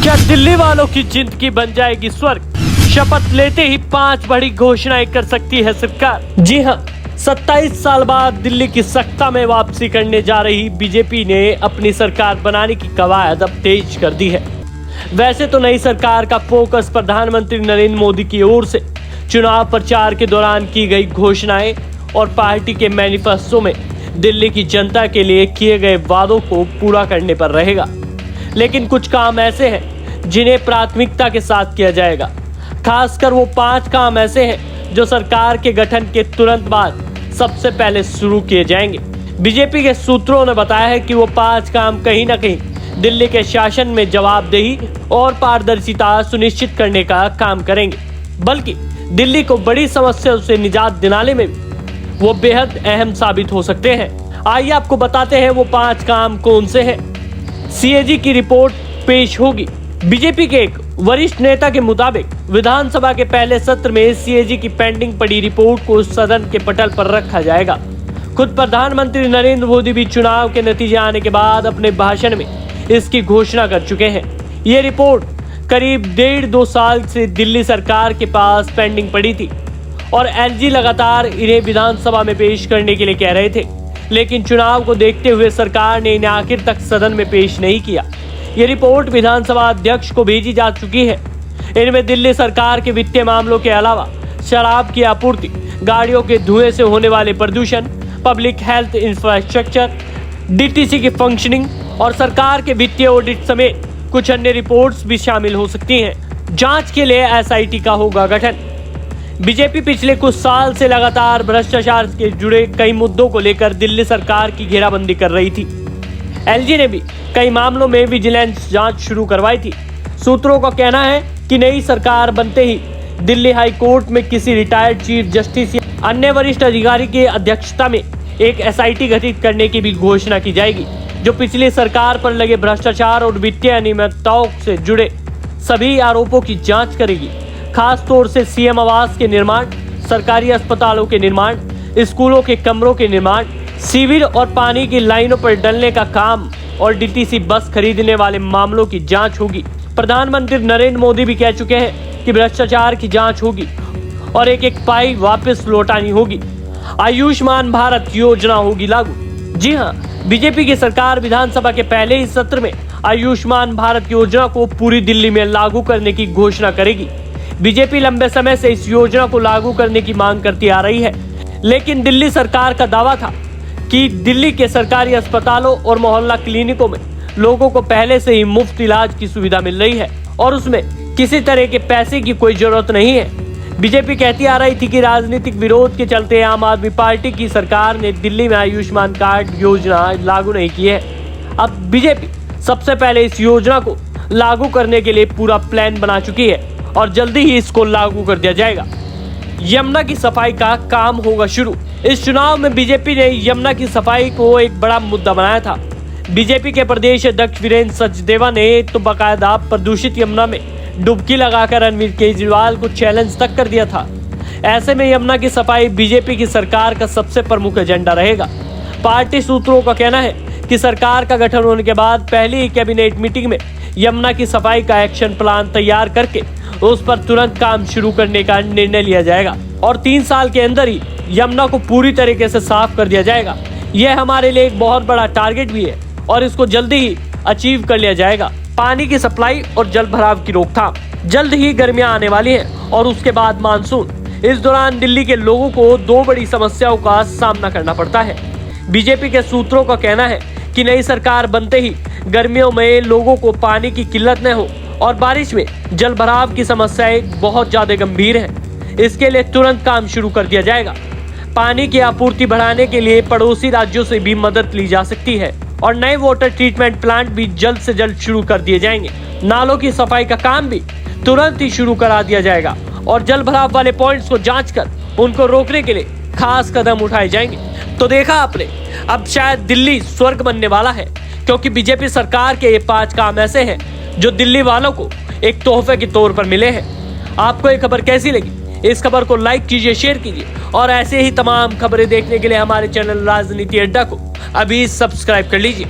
क्या दिल्ली वालों की जिंदगी बन जाएगी स्वर्ग? शपथ लेते ही 5 बड़ी घोषणाएं कर सकती है सरकार। जी हां, 27 साल बाद दिल्ली की सत्ता में वापसी करने जा रही बीजेपी ने अपनी सरकार बनाने की कवायद अब तेज कर दी है। वैसे तो नई सरकार का फोकस प्रधानमंत्री नरेंद्र मोदी की ओर से चुनाव प्रचार के दौरान की गई घोषणाएं और पार्टी के मैनिफेस्टो में दिल्ली की जनता के लिए किए गए वादों को पूरा करने पर रहेगा। लेकिन कुछ काम ऐसे हैं जिन्हें प्राथमिकता के साथ किया जाएगा। खासकर वो 5 काम ऐसे हैं जो सरकार के गठन के तुरंत बाद सबसे पहले शुरू किए जाएंगे। बीजेपी के सूत्रों ने बताया है कि वो 5 काम कहीं ना कहीं दिल्ली के शासन में जवाबदेही और पारदर्शिता सुनिश्चित करने का काम करेंगे, बल्कि दिल्ली को बड़ी समस्याओं से निजात दिलाने में भी वो बेहद अहम साबित हो सकते हैं। आइए आपको बताते हैं वो 5 काम कौन से हैं। सीएजी की रिपोर्ट पेश होगी। बीजेपी के एक वरिष्ठ नेता के मुताबिक विधानसभा के पहले सत्र में सीएजी की पेंडिंग पड़ी रिपोर्ट को सदन के पटल पर रखा जाएगा। खुद प्रधानमंत्री नरेंद्र मोदी भी चुनाव के नतीजे आने के बाद अपने भाषण में इसकी घोषणा कर चुके हैं। ये रिपोर्ट करीब 1.5-2 साल से दिल्ली सरकार के पास पेंडिंग पड़ी थी और एलजी लगातार इन्हें विधानसभा में पेश करने के लिए कह रहे थे, लेकिन चुनाव को देखते हुए सरकार ने इन्हें आखिर तक सदन में पेश नहीं किया। ये रिपोर्ट विधानसभा अध्यक्ष को भेजी जा चुकी है। इनमें दिल्ली सरकार के वित्तीय मामलों के अलावा शराब की आपूर्ति, गाड़ियों के धुएं से होने वाले प्रदूषण, पब्लिक हेल्थ इंफ्रास्ट्रक्चर, डीटीसी की फंक्शनिंग और सरकार के वित्तीय ऑडिट समेत कुछ अन्य रिपोर्ट्स भी शामिल हो सकती हैं। जांच के लिए एसआईटी का होगा गठन। बीजेपी पिछले कुछ साल से लगातार भ्रष्टाचार के जुड़े कई मुद्दों को लेकर दिल्ली सरकार की घेराबंदी कर रही थी। एलजी ने भी कई मामलों में विजिलेंस जांच शुरू करवाई थी। सूत्रों का कहना है कि नई सरकार बनते ही दिल्ली हाई कोर्ट में किसी रिटायर्ड चीफ जस्टिस या अन्य वरिष्ठ अधिकारी की अध्यक्षता में एक एसआईटी गठित करने की भी घोषणा की जाएगी, जो पिछली सरकार पर लगे भ्रष्टाचार और वित्तीय अनियमितताओं से जुड़े सभी आरोपों की जांच करेगी। खास तौर से सीएम आवास के निर्माण, सरकारी अस्पतालों के निर्माण, स्कूलों के कमरों के निर्माण, सीवर और पानी की लाइनों पर डलने का काम और डीटीसी बस खरीदने वाले मामलों की जांच होगी। प्रधानमंत्री नरेंद्र मोदी भी कह चुके हैं कि भ्रष्टाचार की जांच होगी और एक एक पाई वापस लौटानी होगी। आयुष्मान भारत योजना होगी लागू। जी हाँ, बीजेपी की सरकार विधानसभा के पहले ही सत्र में आयुष्मान भारत योजना को पूरी दिल्ली में लागू करने की घोषणा करेगी। बीजेपी लंबे समय से इस योजना को लागू करने की मांग करती आ रही है, लेकिन दिल्ली सरकार का दावा था कि दिल्ली के सरकारी अस्पतालों और मोहल्ला क्लिनिकों में लोगों को पहले से ही मुफ्त इलाज की सुविधा मिल रही है और उसमें किसी तरह के पैसे की कोई जरूरत नहीं है। बीजेपी कहती आ रही थी कि राजनीतिक विरोध के चलते आम आदमी पार्टी की सरकार ने दिल्ली में आयुष्मान कार्ड योजना लागू नहीं की है। अब बीजेपी सबसे पहले इस योजना को लागू करने के लिए पूरा प्लान बना चुकी है और जल्दी ही इसको लागू कर दिया जाएगा। यमुना की सफाई का काम होगा शुरू। इस चुनाव में बीजेपी ने यमुना की सफाई को एक बड़ा मुद्दा बनाया था। बीजेपी के प्रदेश अध्यक्ष वीरेंद्र सचदेवा ने तो बाकायदा प्रदूषित यमुना में डुबकी लगाकर अरविंद केजरीवाल को चैलेंज तक कर दिया था। ऐसे में यमुना की सफाई बीजेपी की सरकार का सबसे प्रमुख एजेंडा रहेगा। पार्टी सूत्रों का कहना है कि सरकार का गठन होने के बाद पहली ही कैबिनेट मीटिंग में यमुना की सफाई का एक्शन प्लान तैयार करके उस पर तुरंत काम शुरू करने का निर्णय लिया जाएगा और 3 साल के अंदर ही यमुना को पूरी तरीके से साफ कर दिया जाएगा। यह हमारे लिए एक बहुत बड़ा टारगेट भी है और इसको जल्दी ही अचीव कर लिया जाएगा। पानी की सप्लाई और जल भराव की रोकथाम। जल्द ही गर्मियां आने वाली हैं और उसके बाद मानसून। इस दौरान दिल्ली के लोगों को 2 बड़ी समस्याओं का सामना करना पड़ता है। बीजेपी के सूत्रों का कहना है कि नई सरकार बनते ही गर्मियों में लोगों को पानी की किल्लत न हो और बारिश में जल भराव की समस्याएं बहुत ज्यादा गंभीर है। इसके लिए तुरंत काम शुरू कर दिया जाएगा। पानी की आपूर्ति बढ़ाने के लिए पड़ोसी राज्यों से भी मदद ली जा सकती है और नए वाटर ट्रीटमेंट प्लांट भी जल्द से जल्द शुरू कर दिए जाएंगे। नालों की सफाई का काम भी तुरंत ही शुरू करा दिया जाएगा और जल भराव वाले पॉइंट्स को जांचकर उनको रोकने के लिए खास कदम उठाए जाएंगे। तो देखा आपने, अब शायद दिल्ली स्वर्ग बनने वाला है, क्योंकि बीजेपी सरकार के ये 5 काम ऐसे हैं जो दिल्ली वालों को एक तोहफे के तौर पर मिले हैं। आपको ये खबर कैसी लगी? इस खबर को लाइक कीजिए, शेयर कीजिए और ऐसे ही तमाम खबरें देखने के लिए हमारे चैनल राजनीति अड्डा को अभी सब्सक्राइब कर लीजिए।